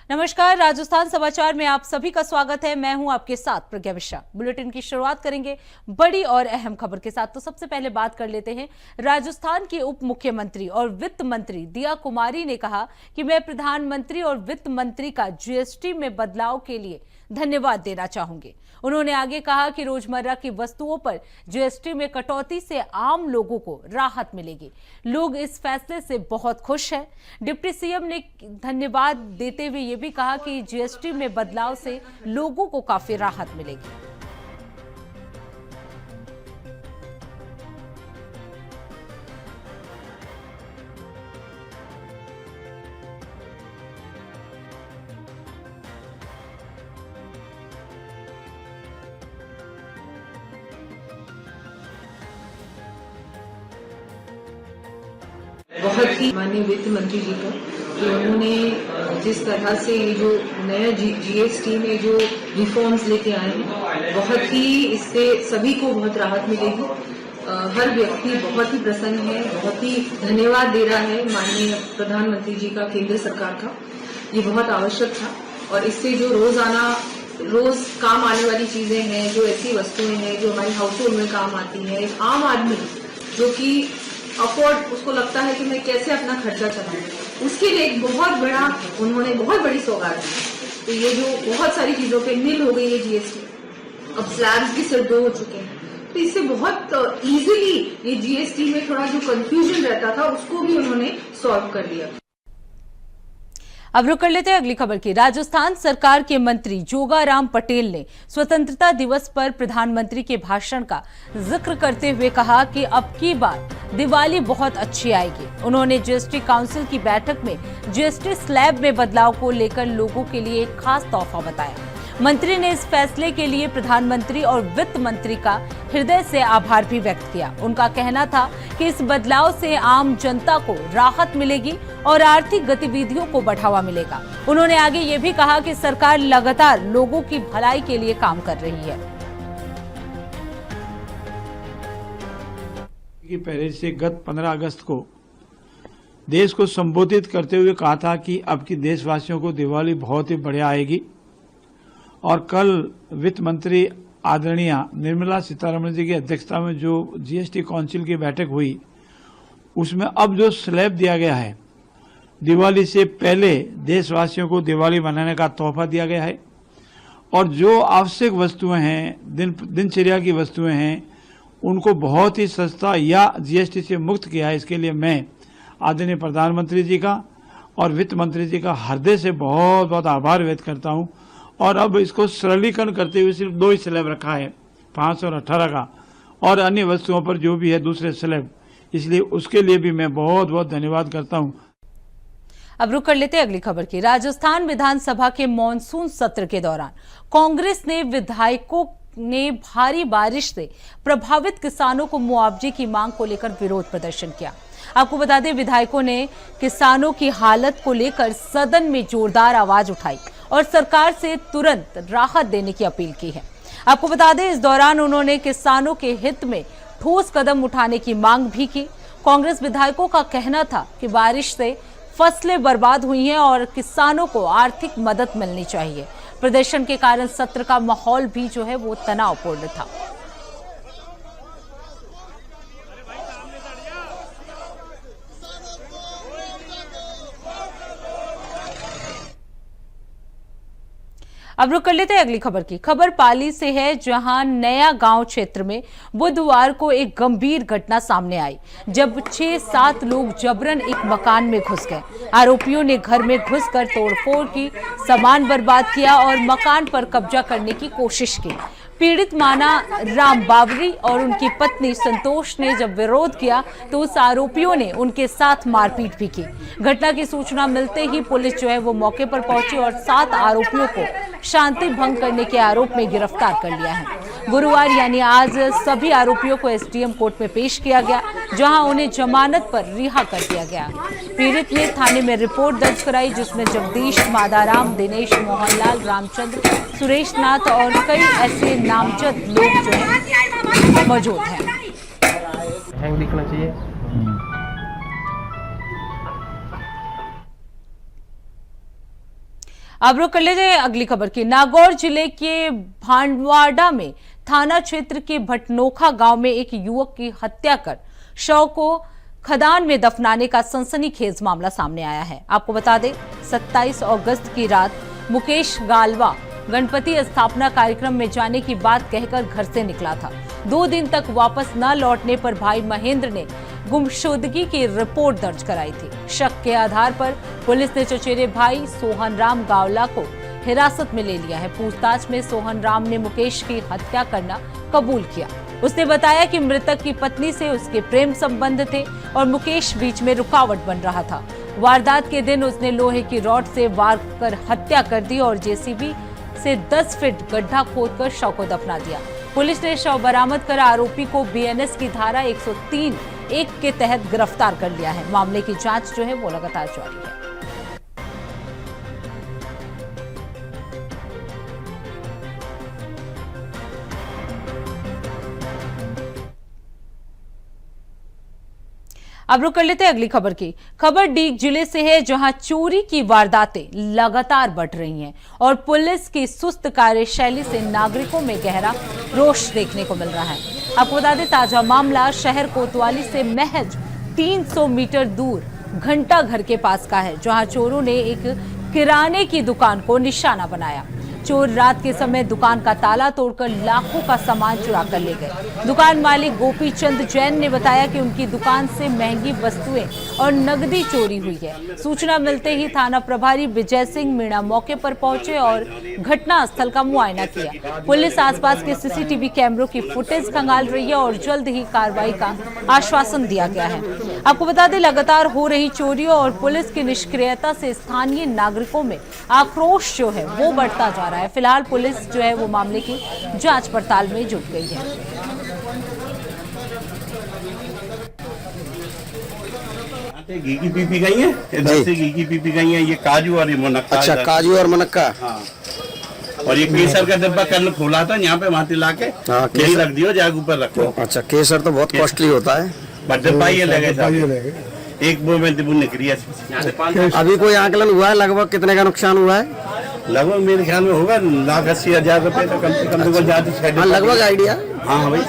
नमस्कार, राजस्थान समाचार में आप सभी का स्वागत है। मैं हूं आपके साथ प्रज्ञा मिश्रा। बुलेटिन की शुरुआत करेंगे बड़ी और अहम खबर के साथ। तो सबसे पहले बात कर लेते हैं। राजस्थान के उप मुख्यमंत्री और वित्त मंत्री दिया कुमारी ने कहा कि मैं प्रधानमंत्री और वित्त मंत्री का जीएसटी में बदलाव के लिए धन्यवाद देना चाहूंगी। उन्होंने आगे कहा कि रोजमर्रा की वस्तुओं पर जीएसटी में कटौती से आम लोगों को राहत मिलेगी। लोग इस फैसले से बहुत खुश हैं। डिप्टी सीएम ने धन्यवाद देते हुए ये भी कहा कि जीएसटी में बदलाव से लोगों को काफी राहत मिलेगी। बहुत ही माननीय वित्त मंत्री जी को कि उन्होंने जिस तरह से ये जो नया जीएसटी में जो रिफॉर्म्स लेके आए हैं, बहुत ही इससे सभी को बहुत राहत मिलेगी। हर व्यक्ति बहुत ही प्रसन्न है, बहुत ही धन्यवाद दे रहा है माननीय प्रधानमंत्री जी का, केंद्र सरकार का। ये बहुत आवश्यक था और इससे जो रोज काम आने वाली चीजें हैं, जो ऐसी वस्तुएं हैं जो हमारी हाउस होल्ड में काम आती है, एक आम आदमी जो कि अफोर्ड उसको लगता है कि मैं कैसे अपना खर्चा चलाऊं, उसके लिए एक उन्होंने बहुत बड़ी सौगात दी। तो ये जो बहुत सारी चीजों पे नील हो गई है जीएसटी, अब स्लैब्स भी सिर्फ 2 हो चुके हैं, तो इससे बहुत इजीली ये जीएसटी में थोड़ा जो कंफ्यूजन रहता था उसको भी उन्होंने सॉल्व कर दिया। अब रुक कर लेते हैं अगली खबर की। राजस्थान सरकार के मंत्री जोगाराम पटेल ने स्वतंत्रता दिवस पर प्रधानमंत्री के भाषण का जिक्र करते हुए कहा कि अब की बार दिवाली बहुत अच्छी आएगी। उन्होंने जीएसटी काउंसिल की बैठक में जीएसटी स्लैब में बदलाव को लेकर लोगों के लिए एक खास तोहफा बताया। मंत्री ने इस फैसले के लिए प्रधानमंत्री और वित्त मंत्री का हृदय से आभार भी व्यक्त किया। उनका कहना था कि इस बदलाव से आम जनता को राहत मिलेगी और आर्थिक गतिविधियों को बढ़ावा मिलेगा। उन्होंने आगे ये भी कहा कि सरकार लगातार लोगों की भलाई के लिए काम कर रही है। पहले से गत 15 अगस्त को देश को संबोधित करते हुए कहा था कि अब की देशवासियों को दिवाली बहुत ही बढ़िया आएगी। और कल वित्त मंत्री आदरणीय निर्मला सीतारमण जी की अध्यक्षता में जो जीएसटी काउंसिल की बैठक हुई, उसमें अब जो स्लैब दिया गया है, दिवाली से पहले देशवासियों को दिवाली मनाने का तोहफा दिया गया है। और जो आवश्यक वस्तुएं हैं, दिनचर्या की वस्तुएं हैं, उनको बहुत ही सस्ता या जीएसटी से मुक्त किया है। इसके लिए मैं आदरणीय प्रधानमंत्री जी का और वित्त मंत्री जी का हृदय से बहुत बहुत आभार व्यक्त करता हूं। और अब इसको सरलीकरण करते हुए सिर्फ 2 ही स्लैब रखा है, 5 और 18 का, और अन्य वस्तुओं पर जो भी है दूसरे स्लैब, इसलिए उसके लिए भी मैं बहुत बहुत धन्यवाद करता हूं। अब रुक कर लेते हैं अगली खबर की। राजस्थान विधानसभा के मॉनसून सत्र के दौरान कांग्रेस ने विधायकों ने भारी बारिश से प्रभावित किसानों को मुआवजे की मांग को लेकर विरोध प्रदर्शन किया। आपको बता दें, विधायकों ने किसानों की हालत को लेकर सदन में जोरदार आवाज उठाई और सरकार से तुरंत राहत देने की अपील की है। आपको बता दें, इस दौरान उन्होंने किसानों के हित में ठोस कदम उठाने की मांग भी की। कांग्रेस विधायकों का कहना था कि बारिश से फसलें बर्बाद हुई हैं और किसानों को आर्थिक मदद मिलनी चाहिए। प्रदर्शन के कारण सत्र का माहौल भी जो है वो तनावपूर्ण था। अब रुक कर लेते हैं अगली खबर की। खबर पाली से है, जहां नया गांव क्षेत्र में बुधवार को एक गंभीर घटना सामने आई, जब 6-7 लोग जबरन एक मकान में घुस गए। आरोपियों ने घर में घुसकर तोड़फोड़ की, सामान बर्बाद किया और मकान पर कब्जा करने की कोशिश की। पीड़ित माना राम बावरी और उनकी पत्नी संतोष ने जब विरोध किया तो उस आरोपियों ने उनके साथ मारपीट भी की। घटना की सूचना मिलते ही पुलिस जो है वो मौके पर पहुंची और 7 आरोपियों को शांति भंग करने के आरोप में गिरफ्तार कर लिया है। गुरुवार यानी आज सभी आरोपियों को एसडीएम कोर्ट में पेश किया गया, जहां उन्हें जमानत पर रिहा कर दिया गया। पीड़ित ने थाने में रिपोर्ट दर्ज कराई, जिसमें जगदीश, मादाराम, दिनेश, मोहनलाल, रामचंद्र, सुरेश नाथ और कई ऐसे नामजद लोग जो हैं मौजूद हैं। हैंग दिखना चाहिए। अब रुक कर लेते हैं अगली खबर की। नागौर जिले के भांडवाड़ा में थाना क्षेत्र के भटनोखा गांव में एक युवक की हत्या कर शव को खदान में दफनाने का सनसनीखेज मामला सामने आया है। आपको बता दें, 27 अगस्त की रात मुकेश गालवा गणपति स्थापना कार्यक्रम में जाने की बात कहकर घर से निकला था। 2 दिन तक वापस न लौटने पर भाई महेंद्र ने गुमशुदगी की रिपोर्ट दर्ज कराई थी। शक के आधार पर पुलिस ने चचेरे भाई सोहन राम गावला को हिरासत में ले लिया है। पूछताछ में सोहन राम ने मुकेश की हत्या करना कबूल किया। उसने बताया कि मृतक की पत्नी से उसके प्रेम संबंध थे और मुकेश बीच में रुकावट बन रहा था। वारदात के दिन उसने लोहे की रॉड से वार कर हत्या कर दी और जेसीबी से 10 फीट गड्ढा खोदकर शव को दफना दिया। पुलिस ने शव बरामद कर आरोपी को बीएनएस की धारा 103(1) के तहत गिरफ्तार कर लिया है। मामले की जांच जो है वो लगातार जारी है। अब रुक कर लेते हैं अगली खबर की। खबर डीग जिले से है, जहां चोरी की वारदातें लगातार बढ़ रही हैं और पुलिस की सुस्त कार्यशैली से नागरिकों में गहरा रोष देखने को मिल रहा है। आपको बता दें, ताजा मामला शहर कोतवाली से महज 300 मीटर दूर घंटा घर के पास का है, जहां चोरों ने एक किराने की दुकान को निशाना बनाया। चोर रात के समय दुकान का ताला तोड़कर लाखों का सामान चुरा कर ले गए। दुकान मालिक गोपी चंद जैन ने बताया कि उनकी दुकान से महंगी वस्तुएं और नकदी चोरी हुई है। सूचना मिलते ही थाना प्रभारी विजय सिंह मीणा मौके पर पहुंचे और घटना स्थल का मुआयना किया। पुलिस आसपास के सीसीटीवी कैमरों की फुटेज खंगाल रही है और जल्द ही कार्रवाई का आश्वासन दिया गया है। आपको बता दें, लगातार हो रही चोरियों और पुलिस की निष्क्रियता से स्थानीय नागरिकों में आक्रोश जो है वो बढ़ता जा रहा है। फिलहाल पुलिस जो है वो मामले की जांच पड़ताल में जुट गई है। घी की पीपी गई है, इधर से घी की पीपी गई है। ये काजू और ये मुनक्का। अच्छा, काजू और मुनक्का। हाँ। और ये केसर का डिब्बा कल खोला था, यहाँ पे वहाँ ला के यही रख दियो, जाग ऊपर रखो। अच्छा, केसर तो बहुत कॉस्टली होता है। डिब्बा ये लगे एक वो में निकली है। अभी कोई आकलन हुआ है लगभग कितने का नुकसान हुआ है? लगभग मेरे ख्याल में होगा 1,80,000 रुपए तो कम से कम। लगभग आइडिया। हाँ भाई,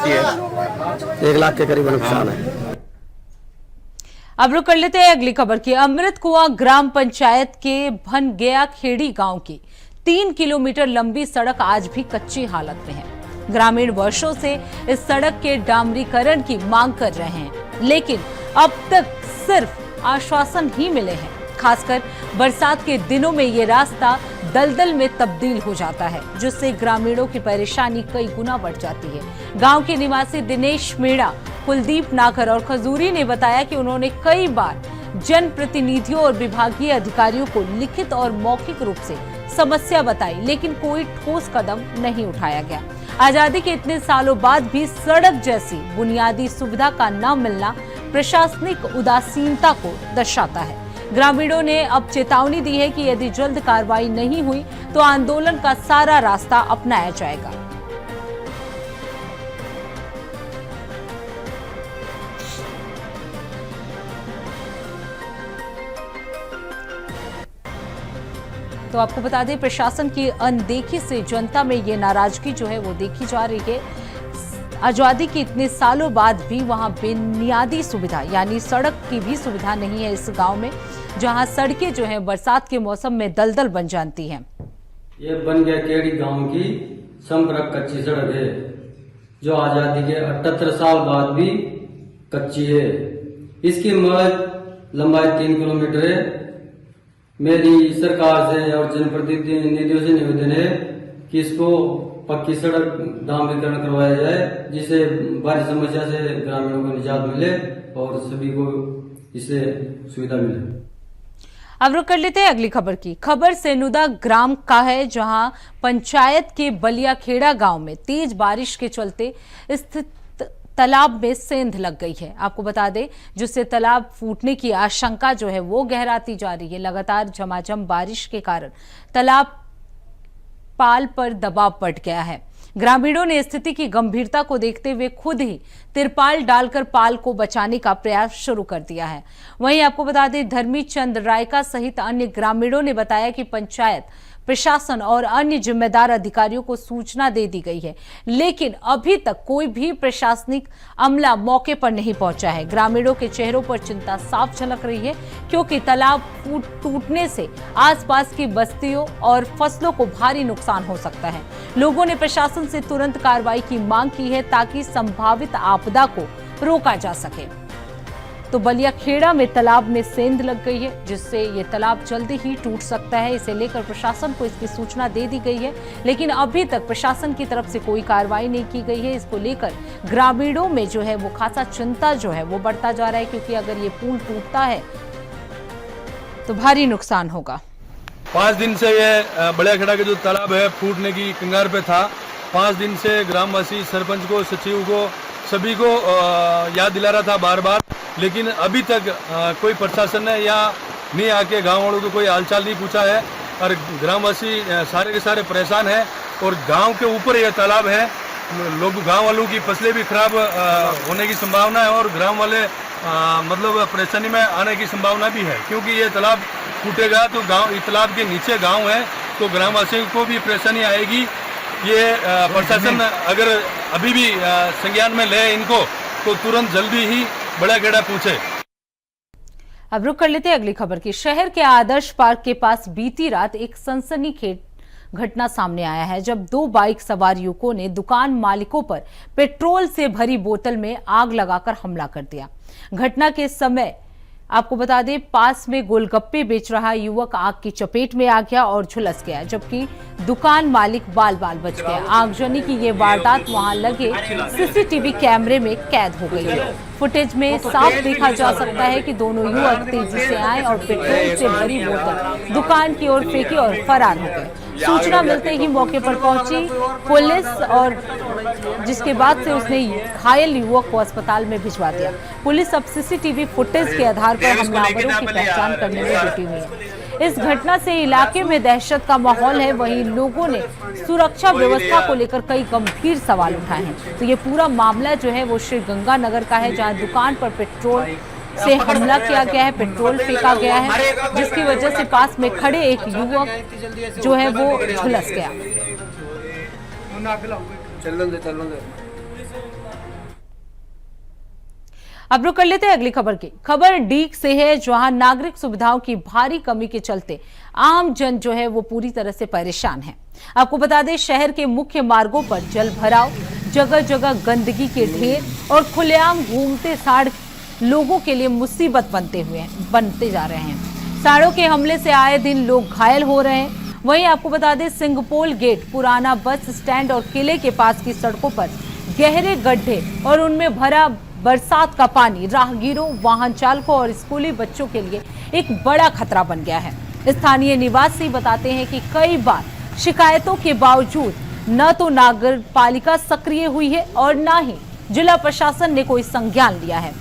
1 लाख के करीब नुकसान है। अब रुक कर लेते हैं अगली खबर की। अमृत कुआं ग्राम पंचायत के भनगया खेड़ी गांव की 3 किलोमीटर लंबी सड़क आज भी कच्ची हालत में है। ग्रामीण वर्षों से इस सड़क के डामरीकरण की मांग कर रहे हैं, लेकिन अब तक सिर्फ आश्वासन ही मिले हैं। खासकर बरसात के दिनों में ये रास्ता दलदल में तब्दील हो जाता है, जिससे ग्रामीणों की परेशानी कई गुना बढ़ जाती है। गांव के निवासी दिनेश मीणा, कुलदीप नागर और खजूरी ने बताया कि उन्होंने कई बार जनप्रतिनिधियों और विभागीय अधिकारियों को लिखित और मौखिक रूप से समस्या बताई, लेकिन कोई ठोस कदम नहीं उठाया गया। आजादी के इतने सालों बाद भी सड़क जैसी बुनियादी सुविधा का न मिलना प्रशासनिक उदासीनता को दर्शाता है। ग्रामीणों ने अब चेतावनी दी है कि यदि जल्द कार्रवाई नहीं हुई तो आंदोलन का सारा रास्ता अपनाया जाएगा। तो आपको बता दें, प्रशासन की अनदेखी से जनता में ये नाराजगी जो है वो देखी जा रही है। आजादी के इतने सालों बाद भी वहां बुनियादी सुविधा यानी सड़क की भी सुविधा नहीं है इस गांव में, जहां सड़कें जो हैं बरसात के मौसम में दलदल बन जाती हैं। ये भनगया खेड़ी गांव की संपर्क कच्ची सड़क है, जो आजादी के 78 साल बाद भी कच्ची है। इसकी मद लंबाई 3 किलोमीटर है। मेरी सरकार से और जनप्रतिनिधियों से निवेदन है कि इसको पक्की सड़क डामरीकरण करवाया जाए, जिससे भारी समस्या से ग्रामीणों को निजात मिले और सभी को इससे सुविधा मिले। अब रुक कर लेते हैं अगली खबर की। खबर सेनुदा ग्राम का है, जहां पंचायत के बलियाखेड़ा गांव में तेज बारिश के चलते स्थित तालाब में सेंध लग गई है। आपको बता दें, जिससे तालाब फूटने की आशंका जो है वो गहराती जा रही है। लगातार झमाझम बारिश के कारण तालाब पाल पर दबाव बढ़ गया है। ग्रामीणों ने स्थिति की गंभीरता को देखते हुए खुद ही तिरपाल डालकर पाल को बचाने का प्रयास शुरू कर दिया है। वहीं आपको बता दें, धर्मी चंद रायका सहित अन्य ग्रामीणों ने बताया कि पंचायत प्रशासन और अन्य जिम्मेदार अधिकारियों को सूचना दे दी गई है, लेकिन अभी तक कोई भी प्रशासनिक अमला मौके पर नहीं पहुंचा है। ग्रामीणों के चेहरों पर चिंता साफ झलक रही है, क्योंकि तालाब टूटने से आसपास की बस्तियों और फसलों को भारी नुकसान हो सकता है। लोगों ने प्रशासन से तुरंत कार्रवाई की मांग की है, ताकि संभावित आपदा को रोका जा सके। तो बलियाखेड़ा में तालाब में सेंध लग गई है, जिससे ये तालाब जल्दी ही टूट सकता है। इसे लेकर प्रशासन को इसकी सूचना दे दी गई है, लेकिन अभी तक प्रशासन की तरफ से कोई कार्रवाई नहीं की गई है। इसको लेकर ग्रामीणों में जो है वो खासा चिंता जो है वो बढ़ता जा रहा है, क्योंकि अगर ये पुल टूटता है तो भारी नुकसान होगा। 5 दिन से ये बलियाखेड़ा के जो तालाब है फूटने की कगार पे था। 5 दिन से ग्रामवासी, सरपंच को, सचिव को, सभी को याद दिला रहा था बार बार, लेकिन अभी तक कोई प्रशासन ने या नहीं आके गांव वालों को कोई हालचाल नहीं पूछा है। और ग्रामवासी सारे के सारे परेशान हैं। और गांव के ऊपर यह तालाब है, लोग, गांव वालों की फसलें भी खराब होने की संभावना है और ग्राम वाले मतलब परेशानी में आने की संभावना भी है, क्योंकि ये तालाब टूटेगा तो गांव, इस तालाब के नीचे गांव है तो ग्रामवासियों को भी परेशानी आएगी। ये प्रशासन अगर अभी भी संज्ञान में ले इनको, तो तुरंत जल्दी ही बलियाखेड़ा पूछे। अब रुक कर लेते हैं अगली खबर की। शहर के आदर्श पार्क के पास बीती रात एक सनसनीखेज घटना सामने आया है, जब 2 बाइक सवार युवकों ने दुकान मालिकों पर पेट्रोल से भरी बोतल में आग लगाकर हमला कर दिया। घटना के समय आपको बता दें, पास में गोलगप्पे बेच रहा युवक आग की चपेट में आ गया और झुलस गया, जबकि दुकान मालिक बाल बाल बच गया। आगजनी की ये वारदात वहां लगे सीसीटीवी कैमरे में कैद हो गई है। फुटेज में साफ देखा जा सकता है कि दोनों युवक तेजी से आए और पेट्रोल से भरी बोतल दुकान की ओर फेंकी और फरार हो गए। सूचना मिलते ही मौके पर पहुंची पुलिस, और जिसके बाद से उसने घायल युवक को अस्पताल में भिजवा दिया। पुलिस अब सीसीटीवी फुटेज के आधार पर हमलावरों की पहचान करने में जुटी हुई है। इस घटना से इलाके में दहशत का माहौल है। वहीं लोगों ने सुरक्षा व्यवस्था को लेकर कई गंभीर सवाल उठाए हैं। तो ये पूरा मामला जो है वो श्री गंगानगर का है, जहां दुकान पर पेट्रोल से हमला किया गया है, पेट्रोल फेंका गया है, जिसकी वजह से पास में खड़े एक युवक जो है वो झुलस गया। अब रुक कर लेते हैं अगली खबर की। खबर डीग से है, जहां नागरिक सुविधाओं की भारी कमी के चलते आम जन जो है वो पूरी तरह से परेशान है। आपको बता दें, शहर के मुख्य मार्गों पर जल भराव, जगह जगह गंदगी के ढेर और खुलेआम घूमते साड़ लोगों के लिए मुसीबत बनते जा रहे हैं। साड़ों के हमले से आए दिन लोग घायल हो रहे हैं। वहीं आपको बता दें, सिंगपोल गेट, पुराना बस स्टैंड और किले के पास की सड़कों पर गहरे गड्ढे और उनमें भरा बरसात का पानी राहगीरों, वाहन चालकों और स्कूली बच्चों के लिए एक बड़ा खतरा बन गया है। स्थानीय निवासी बताते हैं कि कई बार शिकायतों के बावजूद न तो नगर पालिका सक्रिय हुई है और न ही जिला प्रशासन ने कोई संज्ञान लिया है।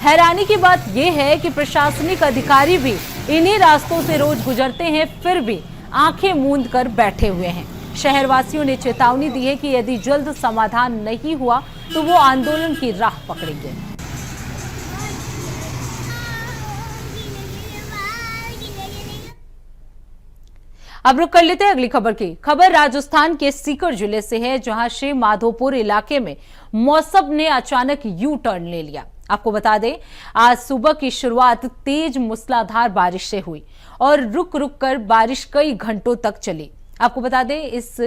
हैरानी की बात यह है कि प्रशासनिक अधिकारी भी इन्हीं रास्तों से रोज गुजरते हैं, फिर भी आंखें मूंद कर बैठे हुए हैं। शहरवासियों ने चेतावनी दी है कि यदि जल्द समाधान नहीं हुआ तो वो आंदोलन की राह पकड़ेंगे। अब रुक कर लेते हैं अगली खबर की। खबर राजस्थान के सीकर जिले से है, जहां श्री माधोपुर इलाके में मौसम ने अचानक यू टर्न ले लिया। आपको बता दें, आज सुबह की शुरुआत तेज मूसलाधार बारिश से हुई और रुक रुक कर बारिश कई घंटों तक चली। आपको बता दें, इस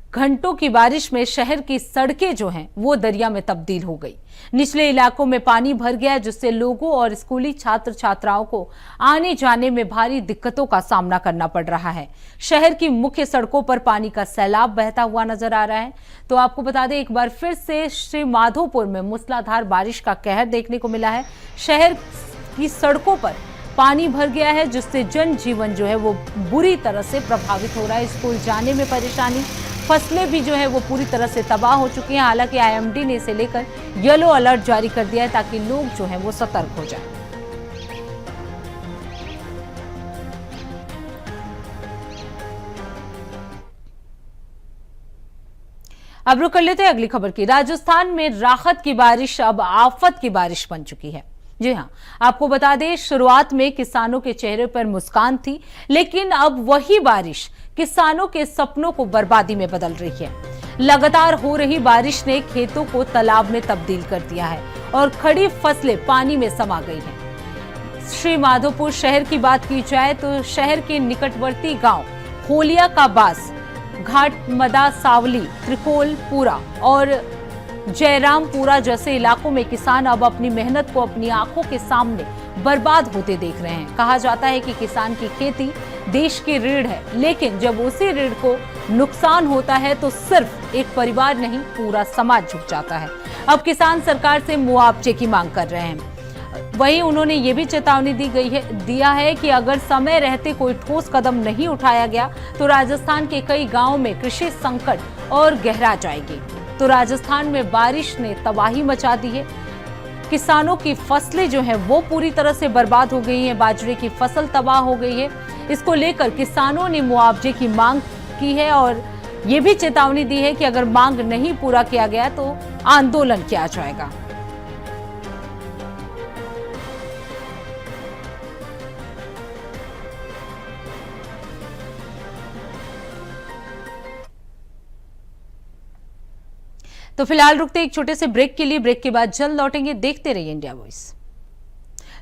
घंटों की बारिश में शहर की सड़कें जो हैं वो दरिया में तब्दील हो गई। निचले इलाकों में पानी भर गया, जिससे लोगों और स्कूली छात्र छात्राओं को आने जाने में भारी दिक्कतों का सामना करना पड़ रहा है। शहर की मुख्य सड़कों पर पानी का सैलाब बहता हुआ नजर आ रहा है। तो आपको बता दें, एक बार फिर से श्री माधोपुर में मूसलाधार बारिश का कहर देखने को मिला है। शहर की सड़कों पर पानी भर गया है, जिससे जनजीवन जो है वो बुरी तरह से प्रभावित हो रहा है। स्कूल जाने में परेशानी, फसलें भी जो है वो पूरी तरह से तबाह हो चुकी हैं। हालांकि आईएमडी ने इसे लेकर येलो अलर्ट जारी कर दिया है ताकि लोग जो है वो सतर्क हो जाएं। अब रुक कर लेते हैं अगली खबर की। राजस्थान में राहत की बारिश अब आफत की बारिश बन चुकी है। जी हां, आपको बता दें, शुरुआत में किसानों के चेहरे पर मुस्कान थी, लेकिन अब वही बारिश किसानों के सपनों को बर्बादी में बदल रही है। लगातार हो रही बारिश ने खेतों को तालाब में तब्दील कर दिया है और खड़ी फसलें पानी में समा गई हैं। श्री माधोपुर शहर की बात की जाए तो शहर के निकटवर्ती गांव होलिया का बास, घाट मदा सावली, त्रिकोलपुरा और जयरामपुरा जैसे इलाकों में किसान अब अपनी मेहनत को अपनी आंखों के सामने बर्बाद होते देख रहे हैं। कहा जाता है कि किसान की खेती देश की रीढ़ है, लेकिन जब उसी रीढ़ को नुकसान होता है तो सिर्फ एक परिवार नहीं, पूरा समाज झुक जाता है। अब किसान सरकार से मुआवजे की मांग कर रहे हैं। वहीं उन्होंने ये भी चेतावनी दिया है कि अगर समय रहते कोई ठोस कदम नहीं उठाया गया तो राजस्थान के कई गांवों में कृषि संकट और गहरा जाएगी। तो राजस्थान में बारिश ने तबाही मचा दी है। किसानों की फसलें जो हैं वो पूरी तरह से बर्बाद हो गई हैं। बाजरे की फसल तबाह हो गई है। इसको लेकर किसानों ने मुआवजे की मांग की है और ये भी चेतावनी दी है कि अगर मांग नहीं पूरा किया गया तो आंदोलन किया जाएगा। तो फिलहाल रुकते एक छोटे से ब्रेक के लिए। ब्रेक के बाद जल्द लौटेंगे। देखते रहिए इंडिया वॉइस।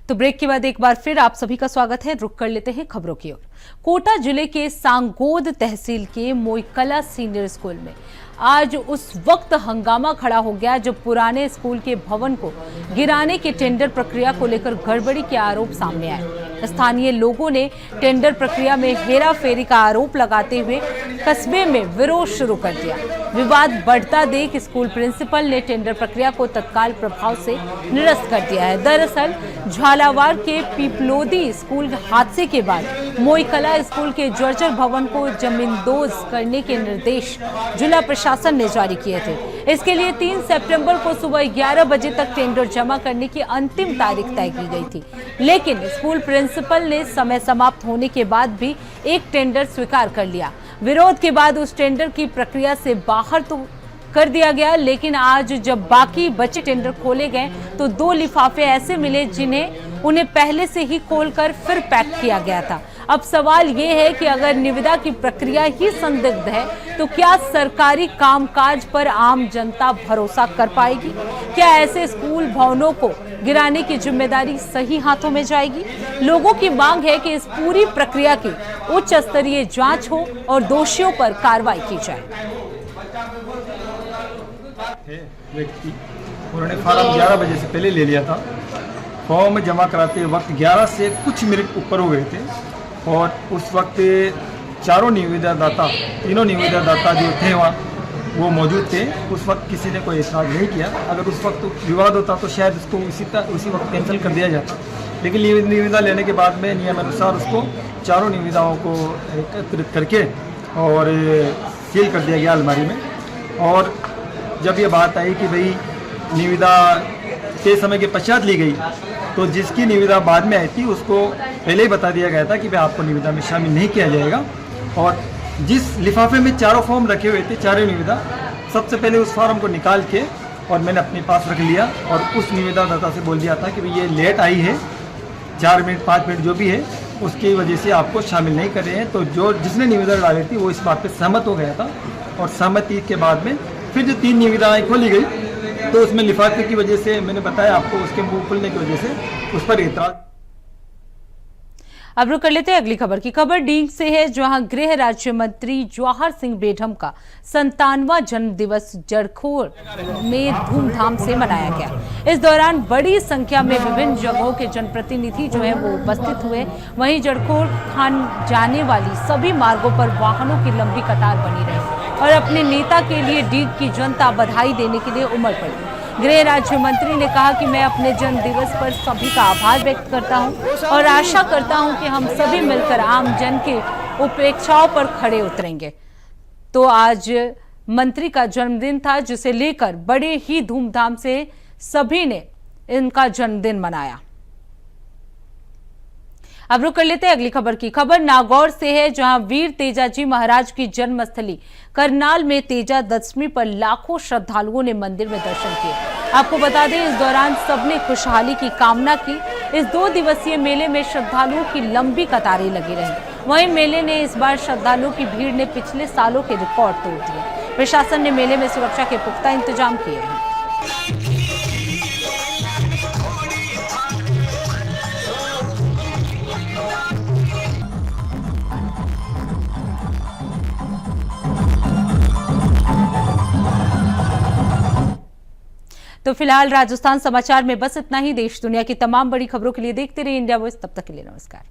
तो ब्रेक के बाद एक बार फिर आप सभी का स्वागत है। रुक कर लेते हैं खबरों की ओर। कोटा जिले के सांगोद तहसील के मोईकला सीनियर स्कूल में आज उस वक्त हंगामा खड़ा हो गया जब पुराने स्कूल के भवन को गिराने के टेंडर प्रक्रिया को लेकर गड़बड़ी के आरोप सामने आए। स्थानीय लोगों ने टेंडर प्रक्रिया में हेराफेरी का आरोप लगाते हुए कस्बे में विरोध शुरू कर दिया। विवाद बढ़ता देख स्कूल प्रिंसिपल ने टेंडर प्रक्रिया को तत्काल प्रभाव से निरस्त कर दिया है। दरअसल झालावाड़ के पीपलोदी स्कूल हादसे के बाद मोईकला स्कूल के जर्जर भवन को जमींदोज करने के निर्देश जिला प्रशासन ने जारी किए थे। इसके लिए 3 सितंबर को सुबह 11 बजे तक टेंडर जमा करने की अंतिम तारीख तय की गई थी, लेकिन स्कूल प्रिंसिपल ने समय समाप्त होने के बाद भी एक टेंडर स्वीकार कर लिया। विरोध के बाद उस टेंडर की प्रक्रिया से बाहर तो कर दिया गया, लेकिन आज जब बाकी बचे टेंडर खोले गए तो 2 लिफाफे ऐसे मिले जिन्हें उन्हें पहले से ही खोलकर फिर पैक किया गया था। अब सवाल ये है कि अगर निविदा की प्रक्रिया ही संदिग्ध है तो क्या सरकारी कामकाज पर आम जनता भरोसा कर पाएगी? क्या ऐसे स्कूल भवनों को गिराने की जिम्मेदारी सही हाथों में जाएगी? लोगों की मांग है कि इस पूरी प्रक्रिया की उच्च स्तरीय जांच हो और दोषियों पर कार्रवाई की जाए। व्यक्ति उन्होंने फॉर्म 11 बजे से पहले ले लिया था। फॉर्म जमा कराते वक्त 11 से कुछ मिनट ऊपर हो गए थे और उस वक्त तीनों निविदादाता जो थे वहाँ वो मौजूद थे। उस वक्त किसी ने कोई ऐतराज़ नहीं किया। अगर उस वक्त विवाद होता तो शायद उसको उसी वक्त कैंसिल कर दिया जाता, लेकिन निविदा लेने के बाद में नियमानुसार उसको 4 निविदाओं को एकत्रित करके और सील कर दिया गया अलमारी में। और जब ये बात आई कि भाई निविदा के समय के पश्चात ली गई तो जिसकी निविदा बाद में आई थी उसको पहले ही बता दिया गया था कि भाई आपको निविदा में शामिल नहीं किया जाएगा। और जिस लिफाफे में 4 फॉर्म रखे हुए थे, 4 निविदा, सबसे पहले उस फॉर्म को निकाल के और मैंने अपने पास रख लिया और उस निविदादाता से बोल दिया था कि भाई ये लेट आई है, 4 मिनट 5 मिनट जो भी है उसकी वजह से आपको शामिल नहीं कर रहे हैं। तो जिसने निविदा डाली थी वो इस बात पर सहमत हो गया था और सहमति के बाद में फिर जो 3 निविदाएँ खोली गई तो उसमें लिफाफे की वजह से, मैंने बताया आपको, उसके मुंह खुलने की वजह से उस पर एतराज। अब रुक कर लेते हैं अगली खबर की। खबर डींग से है, जहां गृह राज्य मंत्री जवाहर सिंह बेढम का 57वां जन्म दिवस जड़खोर में धूमधाम से मनाया गया। इस दौरान बड़ी संख्या में विभिन्न जगहों के जनप्रतिनिधि जो है वो उपस्थित हुए। वहीं जड़खोर खान जाने वाली सभी मार्गों पर वाहनों की लंबी कतार बनी रही। और अपने नेता के लिए डीग की जनता बधाई देने के लिए उमड़ पड़ी। गृह राज्य मंत्री ने कहा कि मैं अपने जन्म दिवस पर सभी का आभार व्यक्त करता हूं और आशा करता हूं कि हम सभी मिलकर आम जन के उपेक्षाओं पर खड़े उतरेंगे। तो आज मंत्री का जन्मदिन था, जिसे लेकर बड़े ही धूमधाम से सभी ने इनका जन्मदिन मनाया। अब रुक कर लेते हैं अगली खबर की। खबर नागौर से है, जहां वीर तेजाजी महाराज की जन्मस्थली करनाल में तेजा दशमी पर लाखों श्रद्धालुओं ने मंदिर में दर्शन किए। आपको बता दें, इस दौरान सबने खुशहाली की कामना की। इस 2 दिवसीय मेले में श्रद्धालुओं की लंबी कतारें लगी रही। वहीं मेले ने इस बार श्रद्धालुओं की भीड़ ने पिछले सालों के रिकॉर्ड तोड़ दिए। प्रशासन ने मेले में सुरक्षा के पुख्ता इंतजाम किए हैं। तो फिलहाल राजस्थान समाचार में बस इतना ही। देश दुनिया की तमाम बड़ी खबरों के लिए देखते रहिए इंडिया वॉइस। तब तक के लिए नमस्कार।